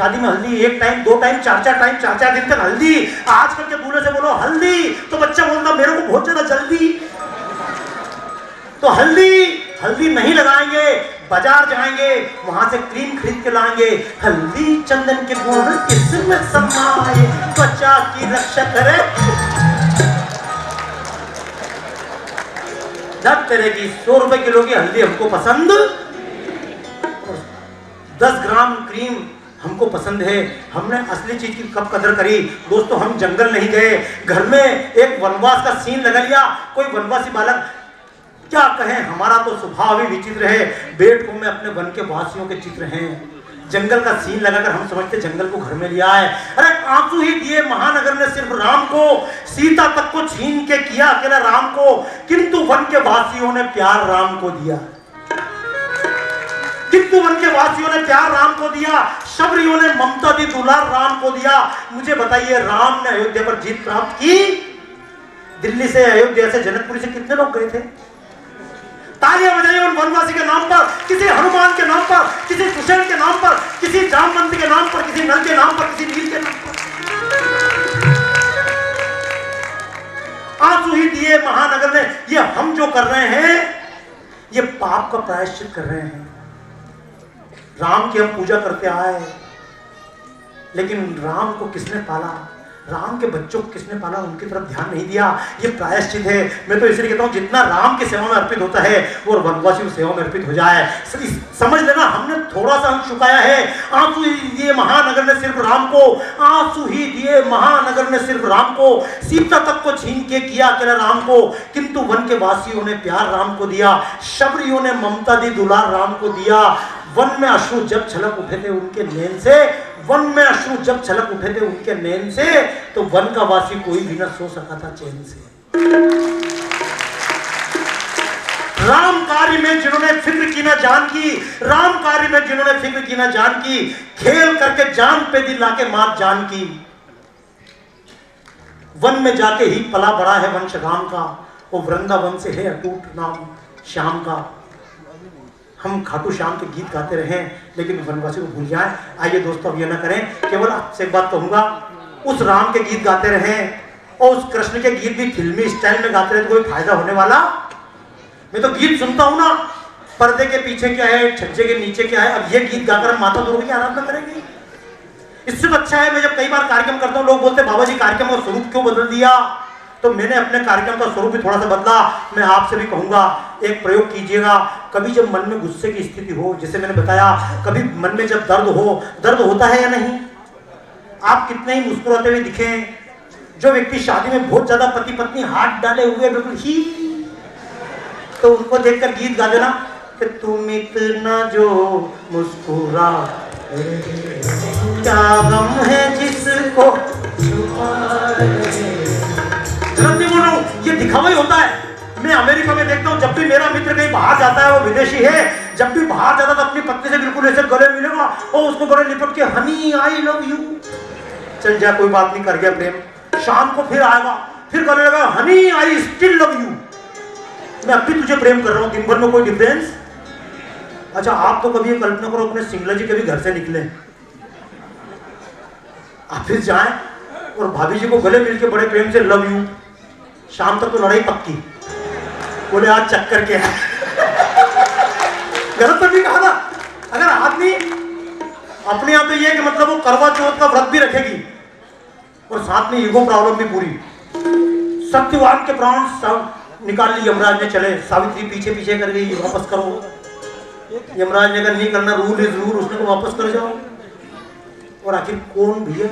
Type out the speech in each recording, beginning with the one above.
शादी में हल्दी 1 टाइम 2 टाइम 4 टाइम 4 दिन तक हल्दी। आजकल के दूल्हे से बोलो हल्दी तो बच्चा बोलता मेरे को बहुत ज्यादा जल्दी। तो हल्दी नहीं लगाएंगे, बाजार जाएंगे, वहां से क्रीम खरीद के लाएंगे। हल्दी चंदन के गुण किसमें समाये, त्वचा की रक्षा करे, जब करेगी 100 रुपए किलो की हल्दी हमको पसंद, 10 ग्राम क्रीम हमको पसंद है। हमने असली चीज की कब कदर करी दोस्तों। हम जंगल नहीं गए, घर में एक वनवास का सीन लगा लिया। कोई वनवासी बालक क्या कहे, हमारा तो स्वभाव ही विचित्र है। बेट को में अपने वन के वासियों के चित्र हैं, जंगल का सीन लगाकर हम समझते जंगल को घर में लिया है। अरे आंसू ही दिए महानगर ने सिर्फ राम को, सीता तक को छीन के किया अकेला राम को, किंतु वन के वासियों ने प्यार राम को दिया। किंतु वन के वासियों ने प्यार राम को दिया, शबरियों ने ममता दी, दुलार राम को दिया। मुझे बताइए राम ने अयोध्या पर जीत प्राप्त की। दिल्ली से अयोध्या से जनकपुरी से कितने लोग गए थे? तालियां बजाइए उन वनवासी के नाम पर, किसी हनुमान के नाम पर, किसी सुषेण के नाम पर, किसी जामवंत के नाम पर, किसी नल के नाम पर, किसी नील के नाम पर। आंसू ही दिए महानगर ने। ये हम जो कर रहे हैं ये पाप का प्रायश्चित कर रहे हैं। राम की हम पूजा करते आए, लेकिन राम को किसने पाला, राम के बच्चों को किसने पाला, उनकी तरफ ध्यान नहीं दिया। ये प्रायश्चित है। मैं तो इसलिए कहता हूं जितना राम की सेवा में अर्पित होता है वो वनवासी की सेवा में अर्पित हो जाए। समझ लेना हमने थोड़ा सा अंश चुकाया है। आंसू ही दिए महानगर ने सिर्फ राम को, आंसू ही दिए महानगर ने सिर्फ राम को, सीता तक को छीन के किया अकेला राम को, किंतु वन के वासियों ने प्यार राम को दिया, शबरियों ने ममता दी, दुलार राम को दिया। वन में अश्रु जब छलक उठे थे उनके नैन से, वन में अश्रु जब छलक उठे थे उनके नैन से, तो वन का वासी कोई भी न सो सका था चैन से। राम कार्य में जिन्होंने फिक्र की ना जान की, राम कार्य में जिन्होंने फिक्र की ना जान की, खेल करके जान पे दिल लाके मात जान की। वन में जाके ही पला बड़ा है वंश राम का, वो वृंदावन से है अटूट नाम श्याम का। हम खाटू श्याम के गीत गाते रहे लेकिन वनवासी को भूल जाए। आइए दोस्तों अब ये ना करें, केवल आपसे एक बात कहूंगा, उस राम के गीत गाते रहे और उस कृष्ण के गीत भी फिल्मी स्टाइल में गाते रहे तो कोई फायदा होने वाला। मैं तो गीत सुनता हूं ना, पर्दे के पीछे क्या है, छज्जे के नीचे क्या है। अब ये गीत गाकर हम माता दुर्गा की आराधना करेंगे, इससे तो अच्छा है। मैं जब कई बार कार्यक्रम करता हूँ लोग बोलते बाबा जी कार्यक्रम का स्वरूप क्यों बदल दिया, तो मैंने अपने कार्यक्रम का स्वरूप भी थोड़ा सा बदला। मैं आपसे भी कहूंगा एक प्रयोग कीजिएगा। कभी जब मन में गुस्से की स्थिति हो, जैसे मैंने बताया, कभी मन में जब दर्द हो, दर्द होता है या नहीं, आप कितने ही मुस्कुराते हुए दिखें, जो व्यक्ति शादी में बहुत ज्यादा पति पत्नी हाथ डाले हुए बिल्कुल ही, तो उनको देखकर गीत गा देना कि तुम इतना जो मुस्कुरा, क्या गम है जिसको ये दिखावा ही होता है। मैं अमेरिका में देखता हूँ जब भी मेरा मित्र कहीं बाहर जाता है, वो विदेशी है, जब भी बाहर जाता तो अपनी पत्नी से बिल्कुल ऐसे गले मिलेगा और उसको गले लिपट के हनी आई लव यू, चल जा कोई बात नहीं, कर गया प्रेम। शाम को फिर आएगा, फिर गले लगा Honey I still love you, मैं अब भी तुझे प्रेम कर रहा हूँ। दिन भर में कोई डिफरेंस। अच्छा आप तो कभी ये कल्पना करो अपने सिंगला जी कभी घर से निकले, ऑफिस जाए और भाभी जी को गले मिल के बड़े प्रेम से लव यू, शाम तक तो लड़ाई पक्की, बोले आज चक्कर के है। गलत तो नहीं कहा ना। अगर आदमी अपने आप तो ये कि मतलब वो करवा चौथ का व्रत भी रखेगी और साथ में ईगो प्रॉब्लम भी पूरी, सत्यवान के प्राण सब निकाल ली, यमराज ने चले, सावित्री पीछे पीछे कर गई, वापस करो। यमराज ने कहा नहीं करना, रूल इज रूल, उसने को वापस कर जाओ। और आखिर कौन भैया,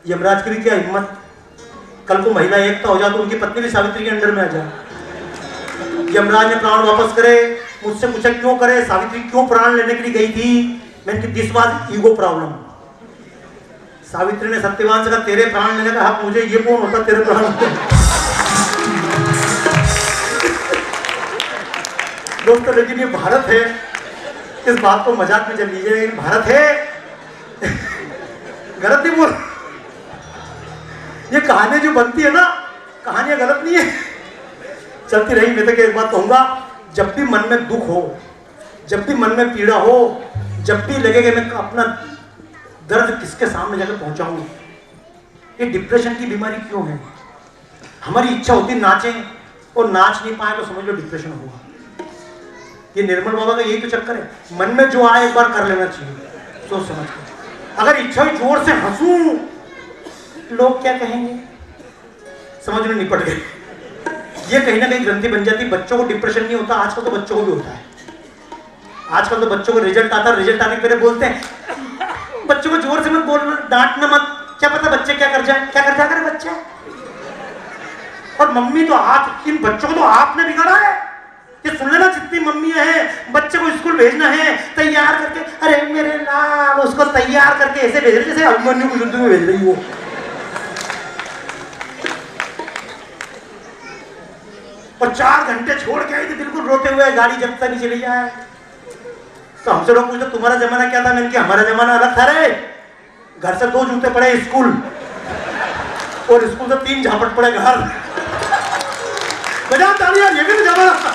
यमराज की भी क्या हिम्मत, कल को महिला एकता हो जाए तो उनकी पत्नी भी सावित्री के अंडर में आ जाए। यमराज ने प्राण वापस करे, मुझसे पूछा क्यों करे, सावित्री क्यों प्राण लेने के लिए गई थी, मैंने this was ego problem. Savitri ने सत्यवान से कहा तेरे प्राण लेने का हक मुझे, ये कौन होता तेरे प्राण। दोस्तों लेकिन ये भारत है, इस बात को मजाक में जब लीजिए, लेकिन भारत है। गलत नहीं बोल, ये कहानी जो बनती है ना, कहानियां गलत नहीं है, चलती रही। मैं तो एक बात कहूंगा, जब भी मन में दुख हो, जब भी मन में पीड़ा हो, जब भी लगे कि मैं अपना दर्द किसके सामने जाकर पहुंचाऊं? ये डिप्रेशन की बीमारी क्यों है? हमारी इच्छा होती नाचें और नाच नहीं पाए तो समझ लो डिप्रेशन होगा। ये निर्मल बाबा का यही तो चक्कर है, मन में जो आए एक बार कर लेना चाहिए सोच समझ कर। अगर इच्छा हुई जोर से हंसूं, लोग क्या कहेंगे, समझ लो निपट गए। ये कहीं ना कहीं ग्रंथि बन जाती। बच्चों को डिप्रेशन नहीं होता, आजकल तो बच्चों को भी होता है। आजकल तो बच्चों को रिजल्ट आता है, रिजल्ट आने के पहले बोलते हैं बच्चों को जोर से मत बोलना, डांटना मत, क्या पता बच्चे क्या कर जाए, क्या कर जाए करे बच्चे। और मम्मी तो आप, इन बच्चों को तो आपने बिगाड़ा है। ये सुन लेना, जितनी मम्मियां हैं बच्चे को स्कूल भेजना है तैयार करके, अरे मेरे लाल, उसको तैयार करके ऐसे भेज रहे जैसे अभिमन्यु को युद्ध में भेज रही हो। और 4 घंटे छोड़ के आई थी बिल्कुल रोते हुए, गाड़ी जब तक नहीं चली जाए। तो हमसे लोग पूछते तुम्हारा जमाना क्या था? मैंने कहा हमारा जमाना अलग था रे। घर से 2 जूते पड़े स्कूल, और स्कूल से 3 झापट पड़े घर। बजा तालियां, ये भी तो जमाना था।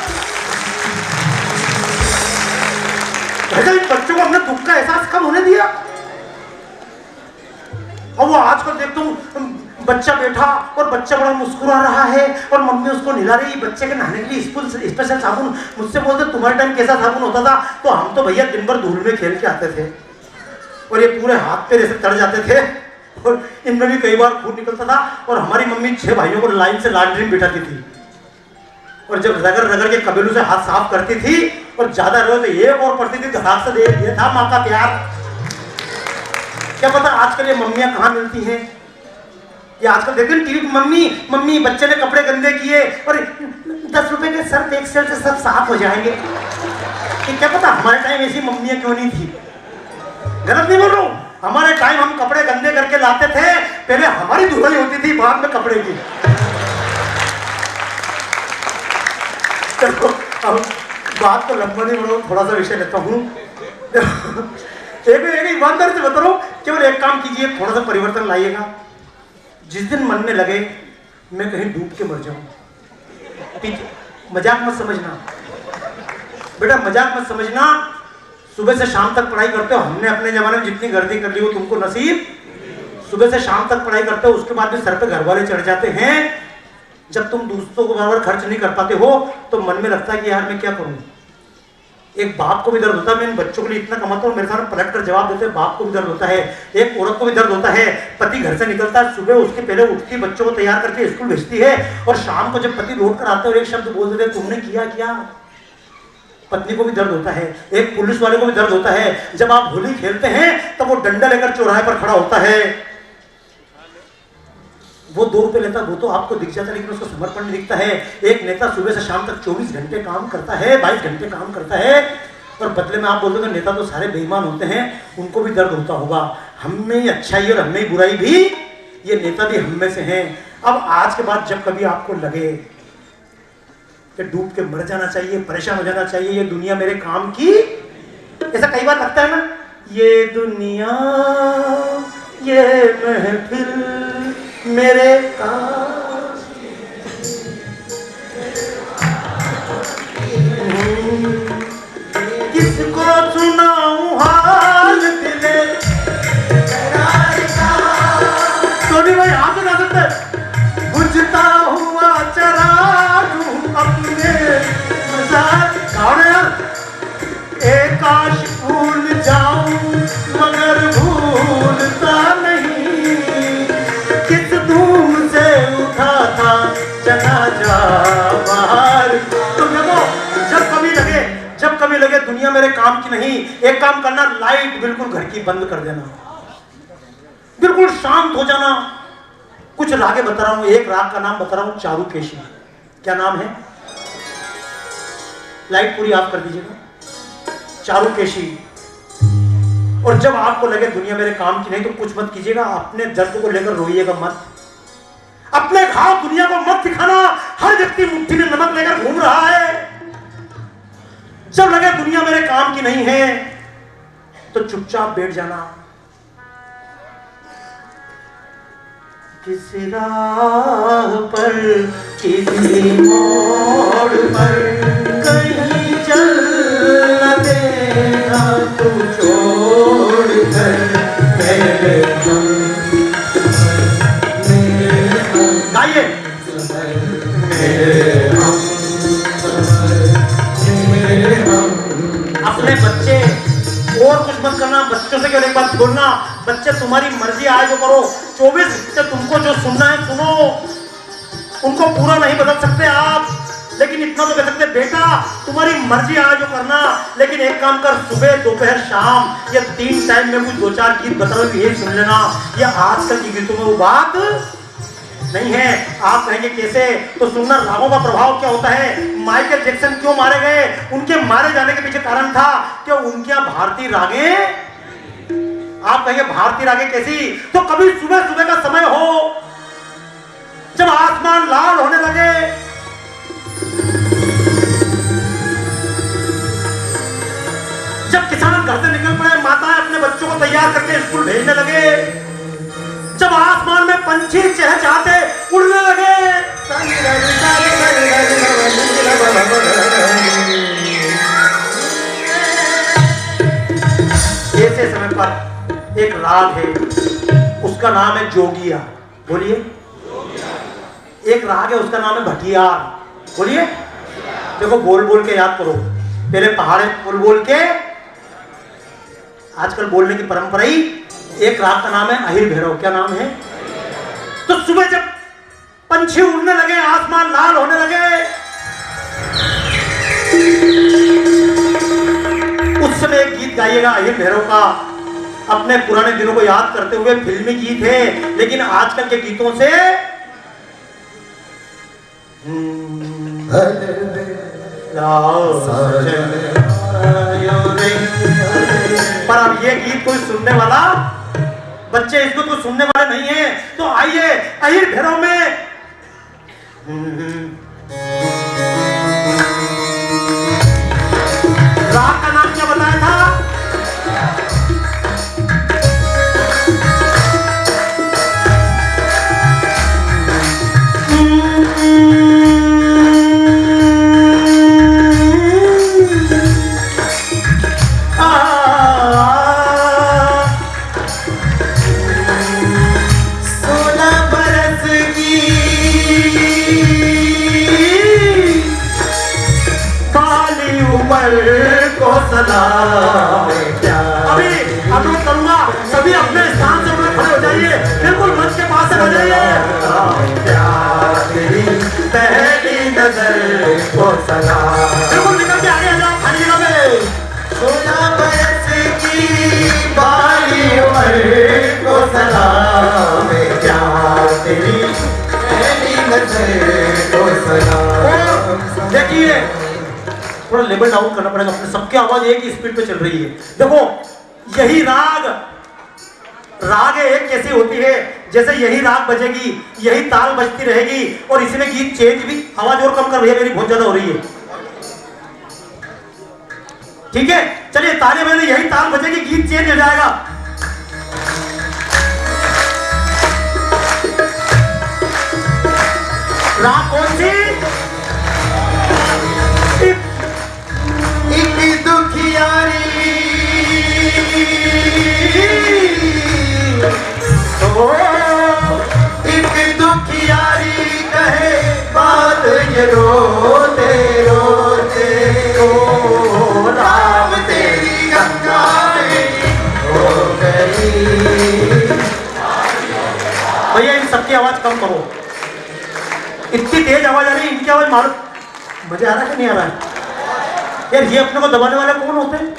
बच्चों को हमने दुख का एहसास कब होने दिया? और वो आजकल देखता हूँ बच्चा बैठा और बच्चा बड़ा मुस्कुरा रहा है और मम्मी उसको निला रही, बच्चे के नहाने के लिए स्कूल स्पेशल साबुन। मुझसे बोलते तुम्हारे टाइम कैसा साबुन होता था? तो हम तो भैया दिन भर धूल में खेल के आते थे और ये पूरे हाथ पे ऐसे चढ़ जाते थे और इनमें भी कई बार खून निकलता था। और हमारी मम्मी 6 भाइयों को लाइन से लॉन्ड्री में बिठाती थी और जब रगड़ रगड़ के कबीलों से हाथ साफ करती थी और ज्यादा रहो तो एक और पड़ती थी तो हाथ से दे। ये था माँ का प्यार। क्या पता आजकल ये मम्मियां कहाँ मिलती हैं? ये आजकल देखते टीवी पे मम्मी बच्चे ने कपड़े गंदे किए और 10 रुपए के सर्फ एक्सेल से सब साफ हो जाएंगे। क्या पता हमारे टाइम ऐसी मम्मियां क्यों नहीं थी? गलत नहीं बोल रहा हूँ, हमारे टाइम हम कपड़े गंदे करके लाते थे, पहले हमारी धुलाई होती थी, बाद में कपड़े की। तो अब बात तो लंबा नहीं बढ़ाऊँ, थोड़ा सा विषय लेता हूँ। एक ईमानदारी से बता रहा हूँ, केवल एक काम कीजिए, थोड़ा सा परिवर्तन लाइएगा। जिस दिन मन में लगे मैं कहीं डूब के मर जाऊं, मजाक मत समझना बेटा, मजाक मत समझना। सुबह से शाम तक पढ़ाई करते हो, हमने अपने जमाने में जितनी गर्दी कर ली वो तुमको नसीब। सुबह से शाम तक पढ़ाई करते हो, उसके बाद भी सर पे घर वाले चढ़ जाते हैं। जब तुम दोस्तों को बराबर खर्च नहीं कर पाते हो तो मन में लगता है कि यार मैं क्या करूं। एक बाप को भी दर्द होता है, मैं इन बच्चों के लिए इतना कमाता हूँ, मेरे सामने पलट कर जवाब देते हैं, बाप को भी दर्द होता है। एक औरत को भी दर्द होता है, पति घर से निकलता है सुबह, उसके पहले उठती बच्चों को तैयार करके स्कूल भेजती है और शाम को जब पति लौट कर आता है और एक शब्द बोल देते तुमने किया क्या। पत्नी को भी दर्द होता है, एक पुलिस वाले को भी दर्द होता है। जब आप होली खेलते हैं तब वो डंडा लेकर चौराहे पर खड़ा होता है, वो 2 रुपए लेता, वो तो आपको दिख जाता है लेकिन उसको समर्पण नहीं दिखता है। एक नेता सुबह से शाम तक 24 घंटे काम करता है, 22 घंटे काम करता है और बदले में आप बोलते हो नेता तो सारे बेईमान होते हैं, उनको भी दर्द होता होगा। हम में ही अच्छाई और हम में ही बुराई भी, ये नेता भी हम में से हैं। अब आज के बाद जब कभी आपको लगे कि डूब के मर जाना चाहिए, परेशान हो जाना चाहिए, ये दुनिया मेरे काम की, ऐसा कई बार लगता है ना, ये दुनिया ये महफिल मेरे काम, किसको सुनाऊं हाल दिले। सोनी भाई आप बता सकते हैं, बुझता हुआ चरागू अपने मजाक कौन है यार। एक काश भूल जाऊं मगर भूलता नहीं, किस धूम से उठा था जनाजा बाहर। तो देखो जब कभी लगे दुनिया मेरे काम की नहीं, एक काम करना, लाइट बिल्कुल घर की बंद कर देना, बिल्कुल शांत हो जाना। कुछ रागे बता रहा हूं, एक राग का नाम बता रहा हूं, चारुकेशी। क्या नाम है? लाइट पूरी ऑफ कर दीजिएगा, चारुकेशी। और जब आपको लगे दुनिया मेरे काम की नहीं तो कुछ मत कीजिएगा, अपने दर्द को लेकर रोइएगा मत, अपने घाव दुनिया को मत दिखाना। हर व्यक्ति मुट्ठी में नमक लेकर घूम रहा है। जब लगे दुनिया मेरे काम की नहीं है तो चुपचाप बैठ जाना। किसी राह पर किसी मोड़ पर कहीं चल न देना तू छोड़ कर। मत बोलना, बच्चे तुम्हारी मर्जी आए जो करो, 24 घंटे तुमको जो सुनना है सुनो, उनको पूरा नहीं बदल सकते आप, लेकिन इतना तो कह सकते बेटा तुम्हारी मर्जी आए जो करना, लेकिन एक काम कर, सुबह दोपहर शाम ये 3 टाइम में कुछ 2-4 गीत बताओ, ये सुन लेना। ये आजकल की गीतों में वो बात नहीं है। आप कहेंगे कैसे, तो सुनना रागों का प्रभाव क्या होता है। माइकल जैक्सन क्यों मारे गए, उनके मारे जाने के पीछे कारण था कि उनके यहाँ भारतीय रागे, आप कहेंगे भारतीय रागे कैसी, तो कभी सुबह सुबह का समय हो जब आसमान लाल होने लगे, जब किसान घर से निकल पड़े, माताएं अपने बच्चों को तैयार करके स्कूल भेजने लगे, जब आसमान में पंछी चहचहाते उड़ने लगे, ऐसे समय पर एक राग है, उसका नाम है जोगिया। बोलिए, एक राग है उसका नाम है भटियार। बोलिए, देखो बोल बोल के याद करो, पहले पहाड़े बोल बोल के, आजकल बोलने की परंपरा ही। एक राग का नाम है अहिर भैरव। क्या नाम है? तो सुबह जब पंछी उड़ने लगे, आसमान लाल होने लगे, उस समय एक गीत गाइएगा अहिर भैरव का, अपने पुराने दिनों को याद करते हुए। फिल्मी गीत है, लेकिन आजकल के गीतों से पर अब ये गीत कोई सुनने वाला, बच्चे इसको तो सुनने वाले नहीं है। तो आइए अहिर भैरव में राग का नाम क्या बताया था? अभी अनुरोध करूंगा, सभी अपने स्थान से खड़े हो जाइए, बिल्कुल मंच के पास से हो जाइए। पहली नजर को सलाम, बिल्कुल निकल के आगे आ जाओ, खाली जगह पे। 16 बरस की बाली उम्र को सलाम, प्यार तेरी पहली नजर को सलाम। देखिए थोड़ा लेवल डाउन करना पड़ेगा, अपने सबकी आवाज एक ही स्पीड पे चल रही है। देखो यही राग एक कैसी होती है, जैसे यही राग बजेगी, यही ताल बजती रहेगी, और इसमें गीत चेंज भी। आवाज और कम कर भैया, मेरी बहुत ज्यादा हो रही है। ठीक है, चलिए ताली बजे, यही ताल बजेगी, गीत चेंज हो जाएगा। राग कौन सी? एक दुखियारी एक दुखियारी कहे बात ये रोते रोते, ओ राम तेरी गंगा हो गई। भैया इन सबकी आवाज कम करो, इतनी तेज आवाज आ रही है, इनकी आवाज मारो। मजा आ रहा है कि नहीं आ रहा है यार? ये अपने को दबाने वाले कौन होते हैं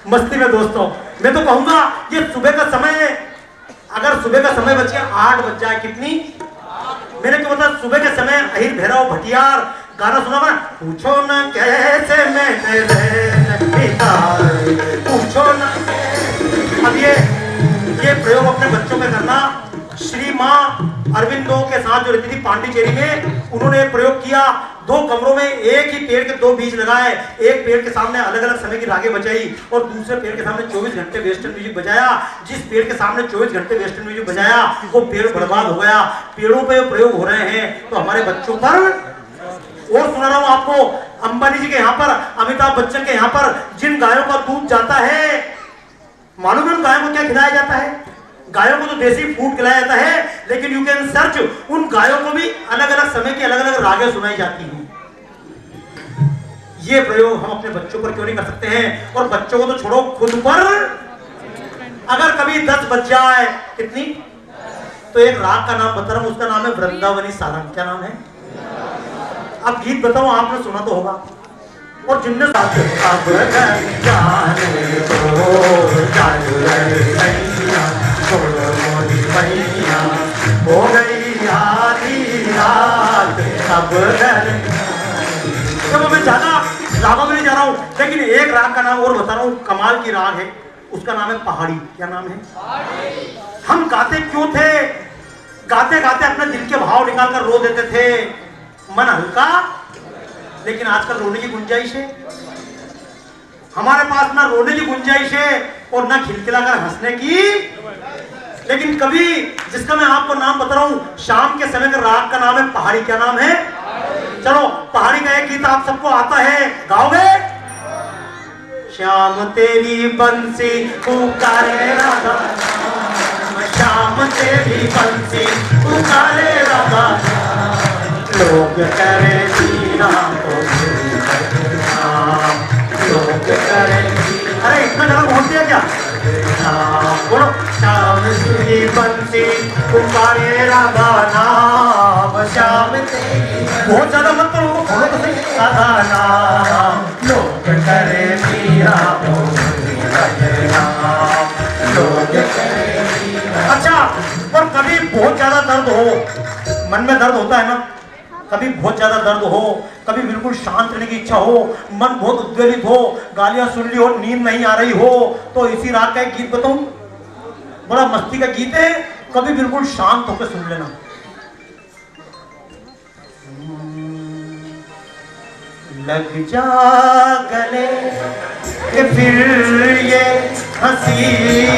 मस्ती में? दोस्तों मैं तो कहूंगा ये सुबह का समय, अगर सुबह का समय बच गया 8 बज जाए, कितनी मैंने क्यों बता, सुबह के समय अहिर भैरव भटियार गाना सुना ना, पूछो ना कैसे मैं पूछो ना। अब ये प्रयोग अपने बच्चों में करना। श्री माँ अरविंदो के साथ जो रहती थी पांडिचेरी में, उन्होंने प्रयोग किया। 2 कमरों में एक ही पेड़ के 2 बीज लगाए, एक पेड़ के सामने अलग अलग समय की रागें बजाई, और दूसरे पेड़ के सामने 24 घंटे वेस्टर्न म्यूजिक बजाया। जिस पेड़ के सामने 24 घंटे वेस्टर्न म्यूजिक बजाया, वो पेड़ बर्बाद हो गया। पेड़ों पे प्रयोग हो रहे हैं तो हमारे बच्चों पर, और सुना रहा हूं आपको, अंबानी जी के यहाँ पर, अमिताभ बच्चन के यहाँ पर जिन गायों का दूध जाता है, मालूम है उन गायों को क्या खिलाया जाता है? गायों को तो देसी फूड खिलाया जाता है, लेकिन यू कैन सर्च, उन गायों को भी अलग अलग समय की अलग अलग रागें सुनाई जाती हैं। ये प्रयोग हम अपने बच्चों पर क्यों नहीं कर सकते हैं? और बच्चों को तो छोड़ो, खुद पर अगर कभी 10 बज जाए, कितनी, तो एक राग का नाम बता रहा हूं, उसका नाम है वृंदावनी सारंग। क्या नाम है? अब गीत बताओ, आपने सुना तो होगा। और जिनने हो गई आधी रात, अब जब मैं ज्यादा रागों में नहीं जा रहा हूं, लेकिन एक राग का नाम और बता रहा हूं, कमाल की राग है, उसका नाम है पहाड़ी। क्या नाम है? हम गाते क्यों थे? गाते गाते अपने दिल के भाव निकालकर रो देते थे, मन हल्का। लेकिन आजकल रोने की गुंजाइश है हमारे पास, ना रोने की गुंजाइश है और ना खिलखिलाकर हंसने की। लेकिन कभी, जिसका मैं आपको नाम बता रहा हूं, शाम के समय का राग का नाम है पहाड़ी। क्या नाम है? चलो, पहाड़ी का एक गीत आप सबको आता है, गाओगे? श्याम तेरी बंसी पुकारे राधा, श्याम तेरी बंसी पुकारे राधा, लोग करे जीना तो लोग करे। अरे इतना ज्यादा बोल दिया क्या? बोलो, श्याम तेरी बंसी पुकारे राधा नाम, श्याम तेरी, बहुत ज्यादा मत करो, बोलो तो सही, राधा नाम, लोग करे मीरा लोग करे। अच्छा, और कभी बहुत ज्यादा दर्द हो, मन में दर्द होता है ना, कभी बहुत ज्यादा दर्द हो, कभी बिल्कुल शांत रहने की इच्छा हो, मन बहुत उद्वेलित हो, गालियां सुन ली हो, नींद नहीं आ रही हो, तो इसी राग का एक गीत बताऊं, बड़ा मस्ती का गीत है, कभी बिल्कुल शांत होकर सुन लेना। लग जा गले कि फिर ये हंसी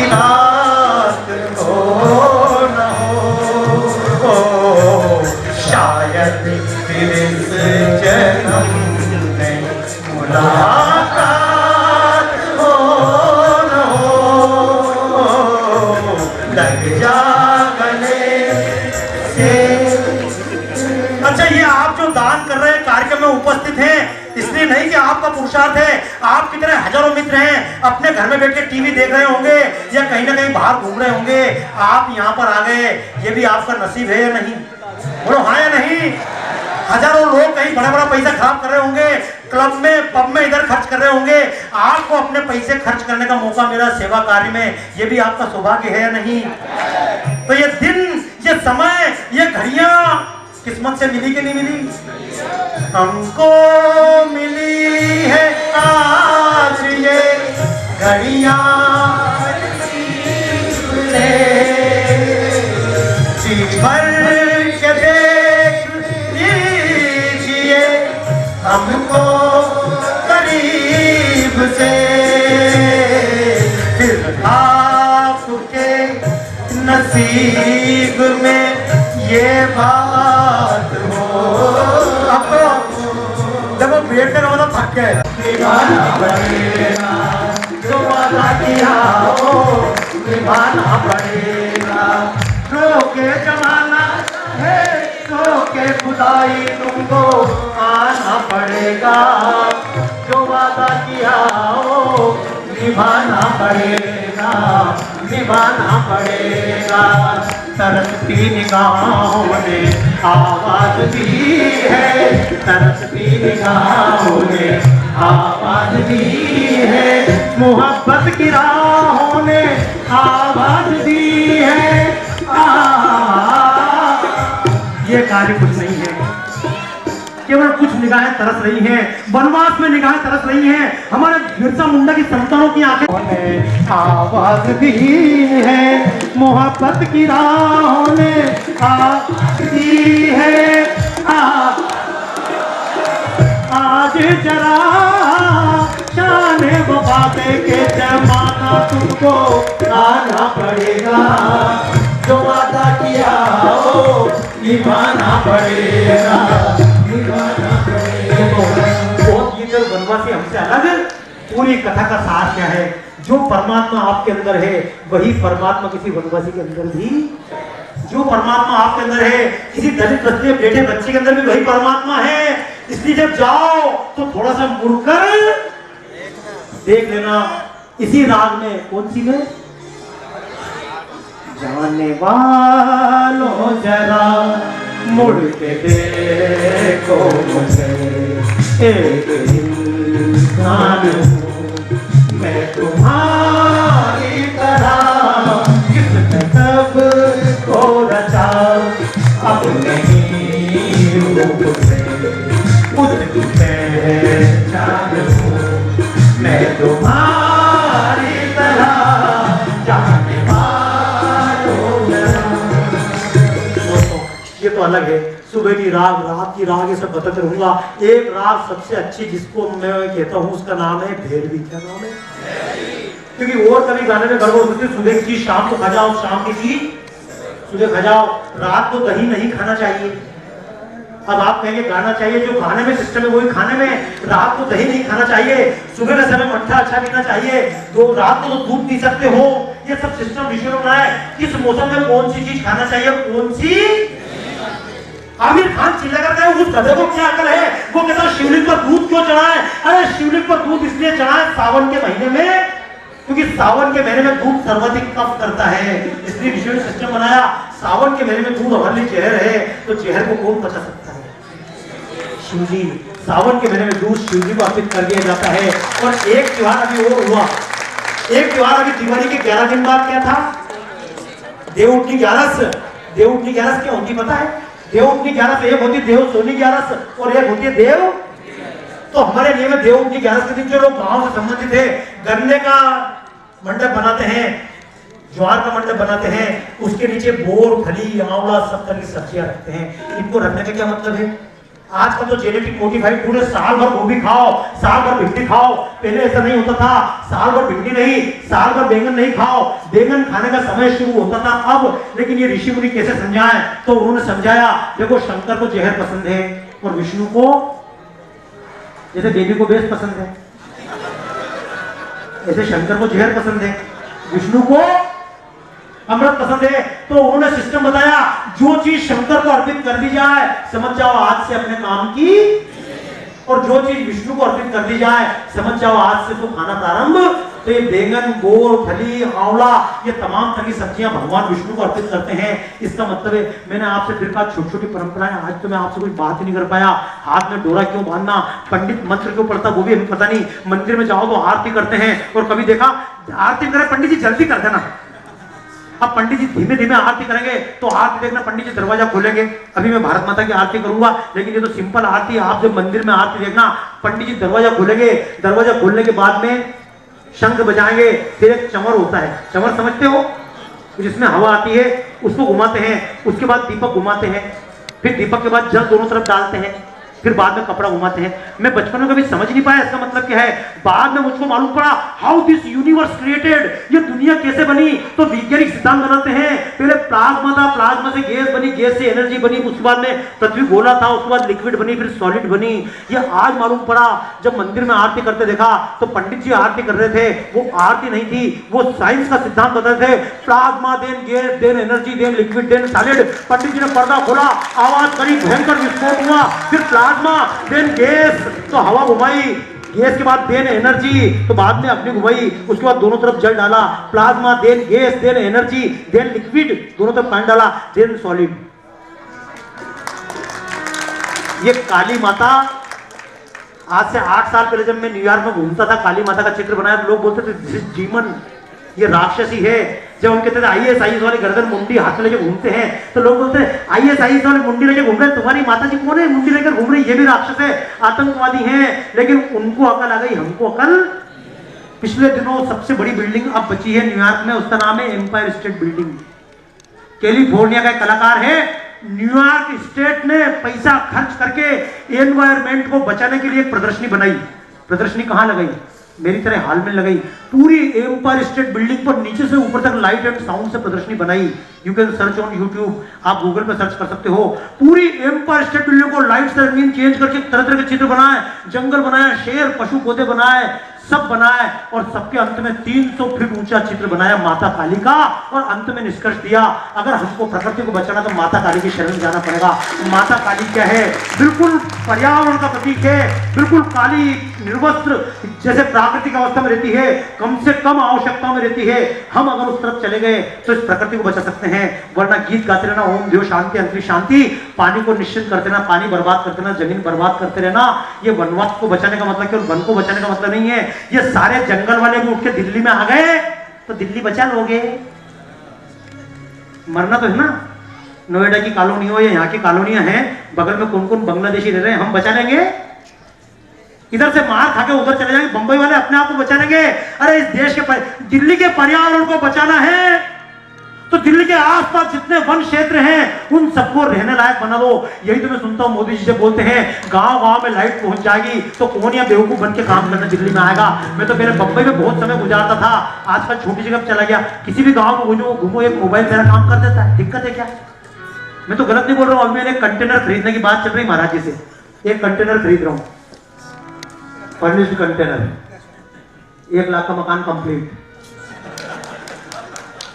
रात हो न हो, शायद फिर इस जन्म में मुलाकात हो न हो। लग जा गले से। अच्छा, ये आप जो दान कर रहे हैं, कार्यक्रम में उपस्थित हैं, इसलिए नहीं कि आपका पुरुषार्थ है, आप कितने हजारों मित्र हैं, अपने घर में बैठ के टीवी देख रहे होंगे या कहीं ना कहीं बाहर घूम रहे होंगे, आप यहाँ पर आ गए, ये भी आपका नसीब है या नहीं? बोलो हाँ या नहीं? हजारों लोग कहीं बड़ा बड़ा पैसा खराब कर रहे होंगे, क्लब में, पब में इधर खर्च कर रहे होंगे, आपको अपने पैसे खर्च करने का मौका मिला सेवा कार्य में, ये भी आपका सौभाग्य है या नहीं? तो ये दिन, ये समय, ये घड़ियां किस्मत से मिली कि नहीं मिली? हमको मिली है आज ये घड़ियां, जी भर के देख लीजिए हमको करीब से, फिर आपके नसीब में ये बात हो। अब जब वो बैठने का मतलब थक गए, निभाना पड़ेगा जो वादा किया हो, निभाना पड़ेगा, रोके जमाना है, रोके खुदाई तुमको आना पड़ेगा, जो वादा किया हो, निभाना पड़ेगा, निभाना पड़ेगा। तरसती निगाहों ने आवाज दी है, तरसती निगाहों ने आवाज दी है, मोहब्बत की राहों ने आवाज दी है। ये कार्य कुछ नहीं है, केवल कुछ निगाहें तरस रही हैं, वनवास में निगाहें तरस रही हैं, हमारे बिरसा मुंडा की संतानों की आंखें आवाज दी है, मोहब्बत की राहों ने आवाज दी है। आज जरा शाने वफा के जमाना तुमको आना पड़ेगा, जो वादा किया हो निभाना पड़ेगा, निभाना पड़ेगा। ये वनवासी हमसे अलग, पूरी कथा का सार क्या है? जो परमात्मा आपके अंदर है वही परमात्मा किसी वनवासी के अंदर भी, जो परमात्मा आपके अंदर है किसी दलित बच्चे बेटे बच्चे के अंदर भी वही परमात्मा है। इसलिए जब जाओ तो थोड़ा सा मुड़कर देख लेना। इसी राग में, कौन सी में, जाने वालों जरा मुड़ के देखो मुझे, एक इंसान हूं मैं तुम्हारी तरह, किसने सब को रचा अब नहीं रूप से, उसकी पहचान हूं मैं तुम्हारी तरह, जाने वालों जरा। ये तो अलग है, सुबह की राग, रात की राग, ये सब बताते रहूंगा। एक राग सबसे अच्छी जिसको मैं कहता हूँ उसका नाम है भैरवी। क्या नाम है? क्योंकि और कभी गाने में गड़बड़ होती है, सुबह की चीज शाम को खा जाओ, शाम की चीज सुबह खा जाओ, रात को दही नहीं खाना चाहिए। अब आप कहेंगे गाना चाहिए, जो खाने में सिस्टम है वही खाने में, रात को दही नहीं खाना चाहिए, सुबह के समय मट्ठा अच्छा पीना चाहिए, तो रात को तो दूध पी सकते हो। ये सब सिस्टम ऋषि ने बनाया है, किस मौसम में कौन सी चीज खाना चाहिए, कौन सी। आमिर खान चिल्ला करता है, उस गधे को क्या अकल है, वो कहता है शिवलिंग पर दूध क्यों चढ़ाए। अरे शिवलिंग पर दूध इसलिए चढ़ाए सावन के महीने में, क्योंकि सावन के महीने में दूध सर्वाधिक कफ करता है, इसलिए ऋषि ने सिस्टम बनाया। सावन के महीने में दूध हमारे लिए जहर है, तो जहर को कौन बचा सकता है? शिव जी। सावन के महीने में दूध शिव जी को अर्पित कर दिया जाता है। और एक त्योहार अभी और हुआ, एक त्योहार अभी दिवाली के 11 दिन बाद क्या था? देवउठनी 11। देवउठनी 11 क्या होती पता है? देवउठनी 11 एक होती देव सोनी 11 और एक होती है देव। तो हमारे लिए में देवउठनी 11 के दिन जो लोग गांव से संबंधित है, गन्ने का मंडप बनाते हैं, ज्वार का मंडप बनाते हैं, उसके नीचे बोर, फली, आंवला सब तरह की सब्जियां रखते हैं। इनको रखने का क्या मतलब है? आज का तो जेनेटिक मोडिफाइड, पूरे साल भर गोभी खाओ, साल भर भिंडी खाओ। पहले ऐसा नहीं होता था, साल भर भिंडी नहीं, साल भर बैंगन नहीं खाओ। बैंगन खाने का समय शुरू होता था अब, लेकिन ये ऋषि मुनि कैसे समझाए? तो उन्होंने समझाया, देखो शंकर को जहर पसंद है और विष्णु को, जैसे देवी को बेस पसंद है, ऐसे शंकर को जहर पसंद है, विष्णु को अमृत पसंद है। तो उन्होंने सिस्टम बताया, जो चीज शंकर को अर्पित कर दी जाए, समझ जाओ आज से अपने काम की, और जो चीज विष्णु को अर्पित कर दी जाए, समझ जाओ आज से तो खाना प्रारंभ। तो ये बैंगन, बोर, फली, आंवला, ये तमाम तरह की सब्जियां भगवान विष्णु को अर्पित करते हैं। इसका मतलब है, मैंने आपसे फिर कहा छोटी छोटी परंपराएं, आज तो मैं आपसे कोई बात ही नहीं कर पाया। हाथ में डोरा क्यों बांधना, पंडित मंत्र क्यों पढ़ता, वो भी हमें पता नहीं। मंदिर में जाओ तो आरती करते हैं, और कभी देखा आरती करे पंडित जी जल्दी कर देना। अब पंडित जी धीमे धीमे आरती करेंगे तो आरती देखना, पंडित जी दरवाजा खोलेंगे। अभी मैं भारत माता की आरती करूंगा, लेकिन ये तो सिंपल आरती है। आप जब मंदिर में आरती देखना, पंडित जी दरवाजा खोलेंगे, दरवाजा खोलने के बाद में शंख बजाएंगे, फिर एक चमर होता है, चमर समझते हो, जिसमें हवा आती है, उसको घुमाते हैं, उसके बाद दीपक घुमाते हैं, फिर दीपक के बाद जल दोनों तरफ डालते हैं, फिर बाद में कपड़ा घुमाते हैं। मैं बचपन में कभी समझ नहीं पाया इसका मतलब क्या है। बाद में मुझको मालूम पड़ा, हाउ दिस यूनिवर्स क्रिएटेड, ये दुनिया कैसे बनी। तो वैज्ञानिक सिद्धांत बनाते हैं, पहले प्लाज्मा था, प्लाज्मा से गैस बनी, गैस से एनर्जी बनी, उसके बाद में पृथ्वी गोला था, उसके बाद लिक्विड बनी, फिर सॉलिड बनी। ये आज मालूम पड़ा जब मंदिर में आरती करते देखा, तो पंडित जी आरती कर रहे थे, वो आरती नहीं थी, वो साइंस का सिद्धांत बताते थे। Plasma then gas then energy then liquid then solid. Pandit ji ने पर्दा खोला, आवाज करी, भयंकर विस्फोट हुआ, फिर प्लाज्मा देन गैस, तो हवा घुमाई, गैस के बाद देन एनर्जी, तो बाद में अपनी घुमाई, उसके बाद दोनों तरफ जल डाला, plasma then gas then energy then liquid, दोनों तरफ पानी डाला, देन सॉलिड। ये काली माता, आज से 8 साल पहले जब मैं न्यूयॉर्क में घूमता था, काली माता का चित्र बनाया तो लोग बोलते थे दिस इज डीमन, ये राक्षसी है। जब हम कहते थे IAS वाले गर्दन मुंडी हाथ में लेके घूमते हैं, तो लोग बोलते हैं IAS वाले मुंडी लेके घूम रहे हैं, तुम्हारी माता जी कौन है मुंडी लेकर घूम रही, ये भी राक्षस है, आतंकवादी हैं। लेकिन उनको अकल आ गई, हमको अकल। पिछले दिनों सबसे बड़ी बिल्डिंग अब बची है न्यूयॉर्क में, उसका नाम है एम्पायर स्टेट बिल्डिंग। कैलिफोर्निया का एक कलाकार है, न्यूयॉर्क स्टेट ने पैसा खर्च करके एनवायरमेंट को बचाने के लिए एक प्रदर्शनी बनाई। प्रदर्शनी कहां लगाई? मेरी तरह हाल में लगाई। पूरी एम्पायर स्टेट बिल्डिंग पर नीचे से ऊपर तक लाइट एंड साउंड से प्रदर्शनी बनाई। You can search on YouTube, आप गूगल पे सर्च कर सकते हो। पूरी एम्पायर स्टेट बिल्डिंग को लाइट से रंगीन चेंज करके तरह तरह के चित्र बनाए, जंगल बनाया, शेर पशु पौधे बनाए, सब बनाए और सबके अंत में 300 फीट ऊंचा चित्र बनाया माता काली का, और अंत में निष्कर्ष दिया अगर हमको प्रकृति को बचाना तो माता काली की शरण में जाना पड़ेगा। माता काली क्या है? बिल्कुल पर्यावरण का प्रतीक है, बिल्कुल काली निर्वस्त्र जैसे प्राकृतिक अवस्था में रहती है, कम से कम आवश्यकताओं में रहती है। हम अगर उस तरफ चले गए तो इस प्रकृति को बचा सकते हैं, वरना गीत गाते रहना ओम देव शांति अंतरिक्ष शांति, पानी को निश्चिंत करते रहना, पानी बर्बाद करते रहना, जमीन बर्बाद करते रहना, ये वनवास को बचाने का मतलब केवल वन को बचाने का मतलब नहीं है। ये सारे जंगल वाले भी उठ के दिल्ली में आ गए तो दिल्ली बचा लोगे, मरना तो है ना। नोएडा की कॉलोनी हो या यहाँ की कॉलोनियां हैं, बगल में कौन कौन बांग्लादेशी रह रहे हैं, हम बचा लेंगे? इधर से मार खा के उधर चले जाएंगे, बंबई वाले अपने आप को बचा लेंगे। अरे इस देश के दिल्ली के पर्यावरण को बचाना है तो दिल्ली के आसपास जितने वन क्षेत्र हैं उन सबको रहने लायक बना दो। यही तो मैं सुनता हूं मोदी जी से बोलते हैं गांव गांव में लाइट पहुंच जाएगी तो कौन या बेवकूफ बन के काम करने दिल्ली में आएगा। मैं तो मेरे बंबई में बहुत समय गुजारता था, आजकल छोटी जगह चला गया, किसी भी गांव में घूमो एक मोबाइल मेरा काम कर देता है, दिक्कत है क्या? मैं तो गलत नहीं बोल रहा हूँ। अब मैंने एक कंटेनर खरीदने की बात चल रही महाराज जी से, एक कंटेनर खरीद रहा हूँ, फर्निश्ड कंटेनर, 1 लाख का मकान कंप्लीट।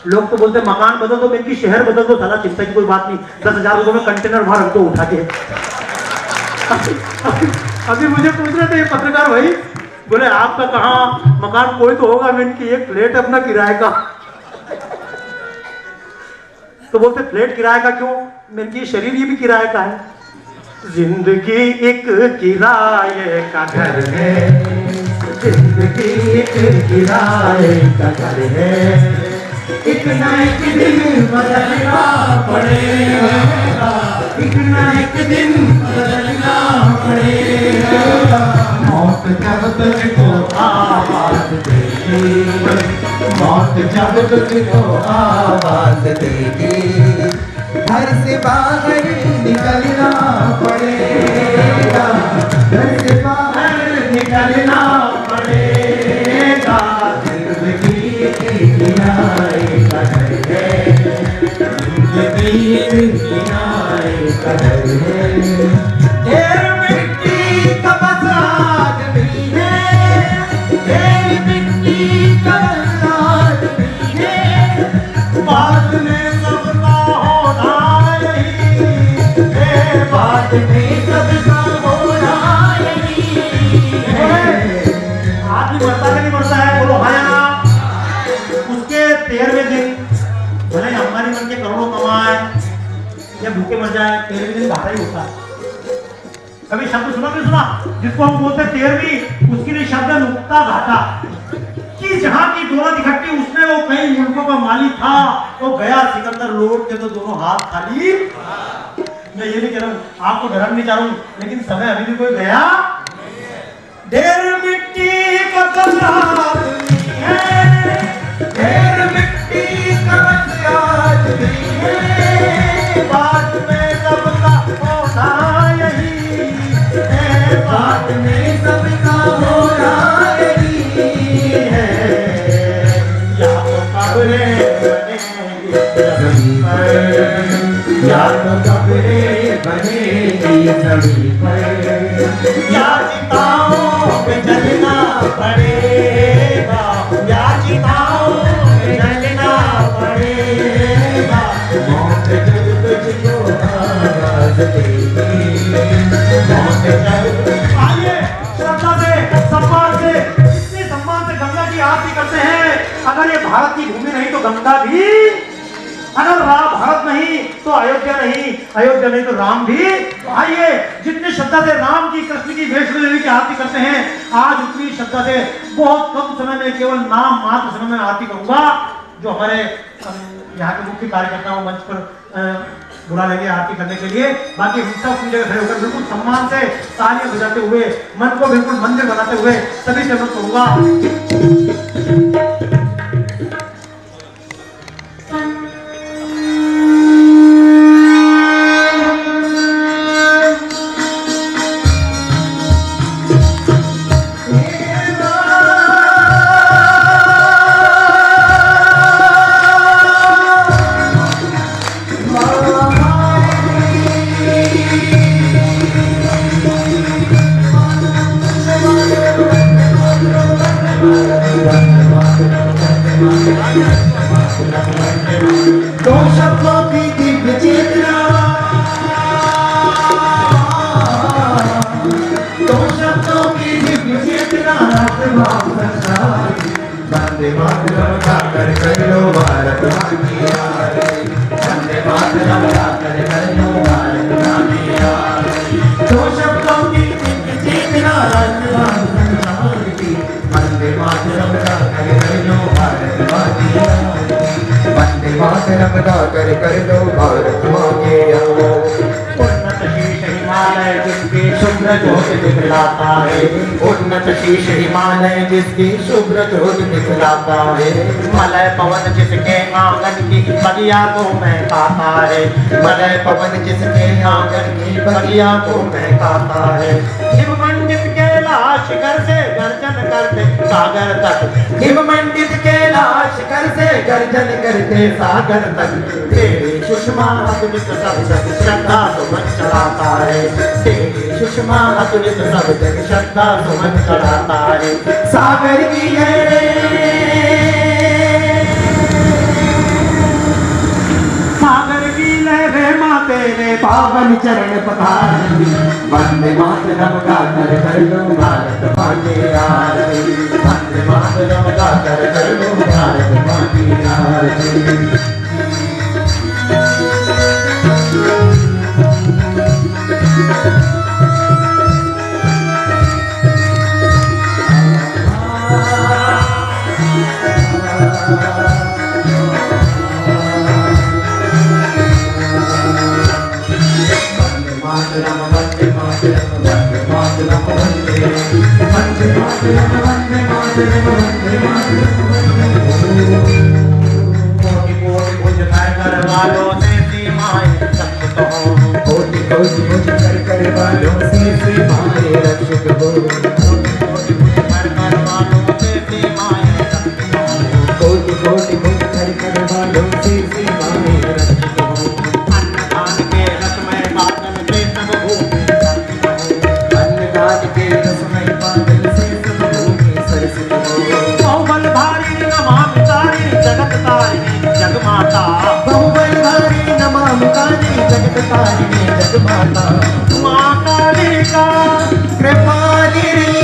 लोग तो बोलते मकान बदल दो, इनकी शहर बदल दो, साला चिंता की कोई बात नहीं, 10,000 रुपए में कंटेनर वहां रख दो उठा के। अभी मुझे पूछ रहे थे पत्रकार भाई, बोले आपका कहाँ मकान, कोई तो होगा, मैं इनकी एक फ्लैट अपना किराए का। तो बोलते फ्लैट किराए का क्यों? मेरी शरीर ये भी किराए का है। जिंदगी एक किराए का घर है, जिंदगी एक किराए का घर है, एक ना एक दिन बदलना पड़ेगा, एक ना एक दिन बदलना पड़ेगा। मौत जब तुझको आवाज देगी, मौत जब तुझको आवाज देगी, घर से बाहर निकलना पड़ेगा, घर से बाहर निकलना पड़ेगा। जिंदगी किनारे का घर है, जिंदगी किनारे का घर है। ढेर मिट्टी का बसात भी है, ढेर मिट्टी का बसात भी है, बाद में सबका होना यही है, बाद में सबका होना यही है। आदमी मरता है नहीं मरता है, बोलो हाँ या ना? उसके 13वें दिन भले अंबानी बन के करोड़ों कमाए या भूखे मर जाए, 13वें दिन घाटा ही होता है। कभी शब्द सुना नहीं सुना जिसको हम बोलते 13वीं, उसके लिए शब्द नुक्ता घाटा, कि जहां की दौलत इकट्ठी उसमें वो कई मुल्कों का मालिक था, वो गया सिकंदर लौट के तो दोनों हाथ खाली। मैं ये नहीं कह रहा हूँ, आपको डरा नहीं चाह रहा हूँ, लेकिन समय अभी भी कोई गया। ढेर मिट्टी का कचरा है, ढेर मिट्टी का बसात भी है, बाद में सबका होना यही है, बाद में सबका होना यही है। या तो कब्रें बनेगी जमीन पर, या तो कब्रें बनेगी जमीन पर, या चिताओं पे जलना पड़ेगा, या चिताओं पे जलना पड़ेगा। मौत जब तुझको आवाज देगी, मौत जब। आइए श्रद्धा से, सम्मान से, इतने सम्मान से गंगा की आरती करते हैं। अगर ये भारत की भूमि नहीं तो गंगा भी, अगर भारत नहीं तो अयोध्या नहीं, अयोध्या नहीं तो राम भी। आइए जितनी श्रद्धा से राम की, कृष्ण की, वैष्णो देवी की आरती करते हैं, आज उतनी श्रद्धा से बहुत कम समय में, केवल नाम मात्र समय में आरती करूंगा। जो हमारे यहाँ के मुख्य कार्यकर्ता वो मंच पर बुला लेंगे आरती करने के लिए। बाकी हम सब अपनी जगह खड़े होकर बिल्कुल सम्मान से तालियां बजाते हुए, मन को बिल्कुल मंदिर बनाते हुए सभी से अनुरोध करूंगा। दो शब्दों की दिव्य चेतना, दो शब्दों की दिव्य चेतना, वंदे मातरम गाकर कर लो भारत माँ की आरती, वंदे मातरम गाकर कर लो भारत माँ की आरती। दो शब्दों की दिव्य चेतना, वंदे मातरम गाकर कर लो भारत माँ की आरती, वंदे मातरम गाकर कर लो भारत माँ की आरती। उन्नत शीश हिमालय जिसकी शुभ्र ज्योति दिखलाता है, उन्नत शीश हिमालय जिसकी शुभ्र ज्योति दिखलाता है, मलय पवन जिसके आंगन की बगिया को महकाता है, मलय पवन जिसके आंगन की बगिया को महकाता है, हिममंडित कैलाश शिखर से गर्जन करते सागर तक, हिममंडित कैलाश शिखर से गर्जन करते सागर तक, तेरी सुषमा अतुलित सब जग श्रद्धा सुमन चढ़ाता है, तेरी सुषमा अतुलित सब जग श्रद्धा सुमन चढ़ाता है। सागर की लहरें माँ तेरे पावन चरण पधारी, वंदे मातरम गाकर कर लो भारत माँ की आरती, वंदे मातरम गाकर कर लो भारत माँ की आरती। कोटि कोटि भुज कर वालों से सीमाएं रक्षित हो, कोटि कोटि भुज कर वालों से सीमाएं रक्षित हो, कोटि कोटि भुज कर वालों से सीमाएं रक्षित हो, कोटि कोटि भुज कर वालों से सीमाएं रक्षित हो। अन्नदान के रसमय बादल से सब भूमि सरसित हो, अन्नदान के रसमय बादल से सब भूमि सरसित हो। बहुबल भारी नमामि तारी जगत तारिणी जगमाता, बहुबल भारी नमामि तारी जगत तारिणी जगमाता, माँ कालिका कृपालिनी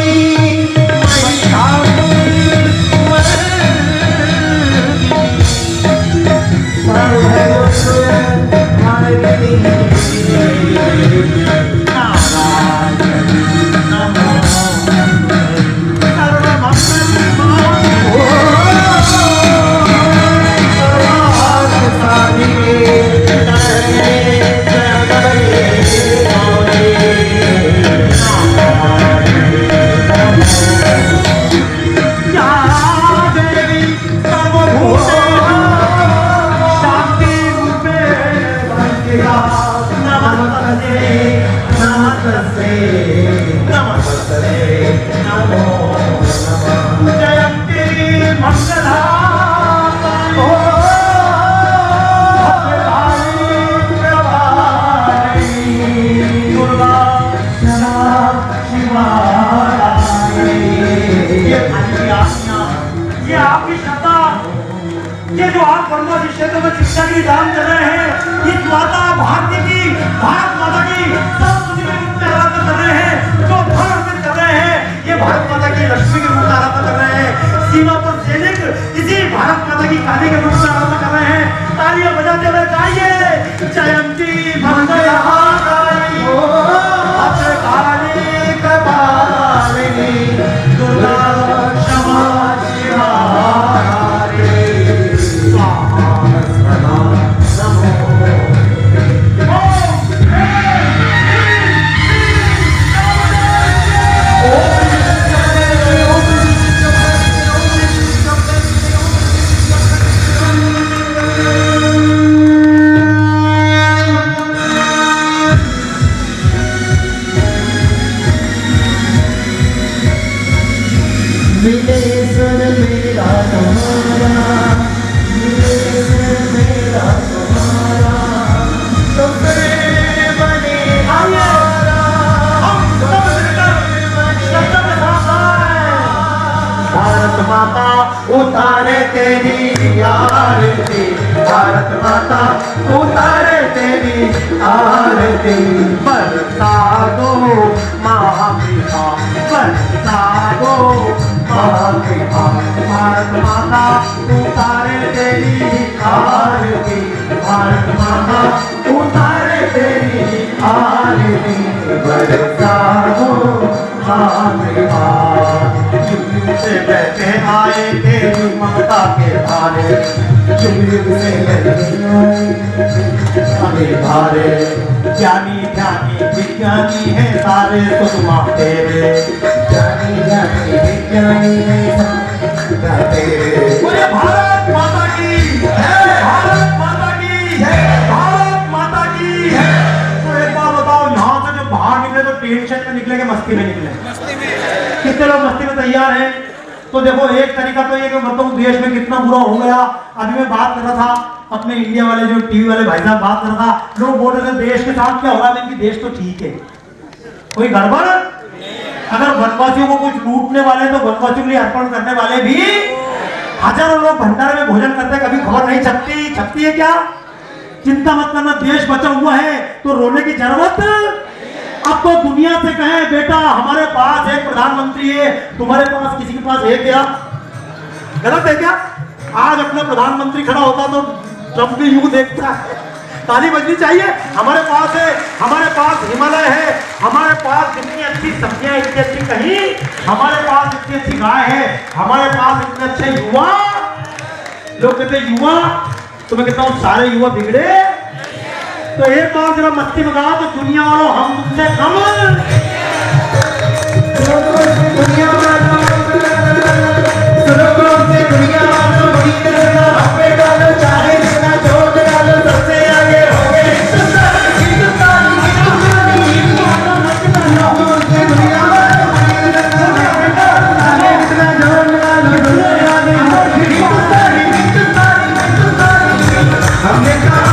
ये जो आप वनवासी क्षेत्र में शिक्षा की दान कर रहे हैं, इस माता भारती की, भारत माता की संस्कृति में मुक्त आराधना कर रहे हैं, जो धर्म में कर रहे हैं, ये भारत माता की लक्ष्मी की मुक्त आराधना कर रहे हैं। सीमा पर सैनिक इसी भारत माता की काली के मुक्त आराधना कर रहे हैं। तालियां बजाते हुए गाइए, जयंती मंगलहारी हो भद्रकाली कपालिनी दुर्गा क्षमा शिवा भारत माता उतारे तेरी आरती। बरसा दो महापिता, बरसा दो महापिता, भारत माता उतारे तेरी आरती। भारत माता उतारे तेरी आरती। बरसा दो महापिता। युग से बहते आए तेरी ममता के धारे, युग से बहते आए धारे। ज्ञानी ध्यानी विज्ञानी है सारे सुषमा तेरे, ज्ञानी ध्यानी विज्ञानी है सारे तेरे। बोले भारत माता की जय, भारत माता की जय, भारत माता की जय। तो एक बार बताओ, यहाँ से जो बाहर निकले तो टेंशन में निकले कि मस्ती में निकले? कितने लोग मस्ती में तैयार हैं? तो देखो, एक तरीका तो ये कि बताऊं देश में कितना बुरा हो गया। अभी मैं बात कर रहा था, अपने इंडिया वाले जो टीवी वाले भाई साहब बात कर रहा था, लोग बोल रहे थे देश के साथ क्या हो रहा है, कि देश तो ठीक है, कोई गड़बड़। अगर वनवासियों को कुछ लूटने वाले तो वनवासियों के लिए अर्पण करने वाले भी हजारों लोग भंडारे में भोजन करते, कभी खबर नहीं छपती। छपती है क्या? चिंता मत करना, देश बचा हुआ है तो रोने की जरूरत। अब तो दुनिया से कहें बेटा हमारे पास एक प्रधानमंत्री है, तुम्हारे पास किसी के पास है क्या? गलत है क्या? आज अपना प्रधानमंत्री खड़ा होता तो ट्रम्प भी यूं देखता है। ताली बजनी चाहिए। हमारे पास है, हमारे पास हिमालय है, हमारे पास इतनी अच्छी सब्जियां, इतनी अच्छी कहीं, हमारे पास इतनी अच्छी गाय है, हमारे पास इतने अच्छे युवा। लोग कहते युवा, तो मैं कहता हूं सारे युवा बिगड़े। तो एक बार जरा मस्ती में गाओ तो दुनिया वालों हम तुमसे कम। दुनिया वालों चाहे जितना जोर डालो सबसे आगे होंगे। हमने कहा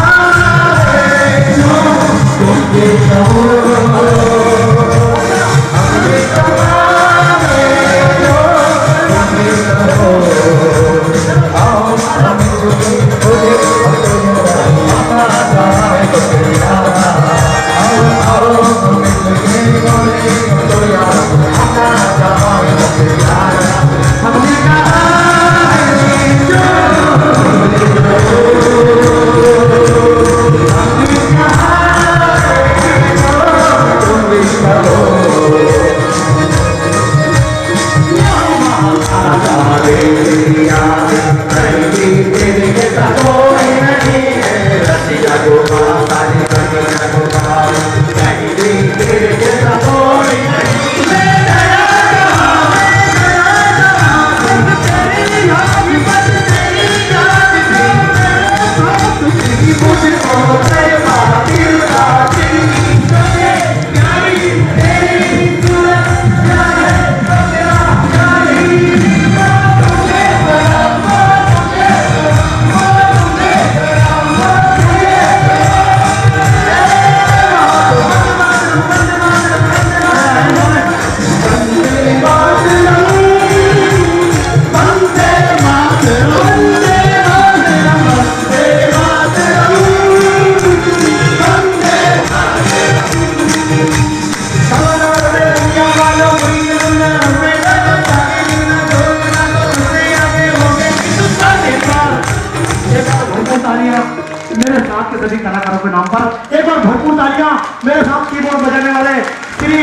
मेरे साथ के सभी कलाकारों के नाम पर एक बार भरपूर तालियां मेरे साथ कीबोर्ड बजाने वाले श्री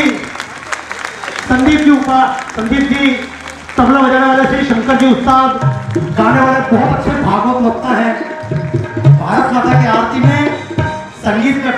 संदीप जी, तबला बजाने वाले श्री शंकर जी उस्ताद, गाने वाले बहुत अच्छे भागवत वक्ता है। भारत माता की आरती में संगीत का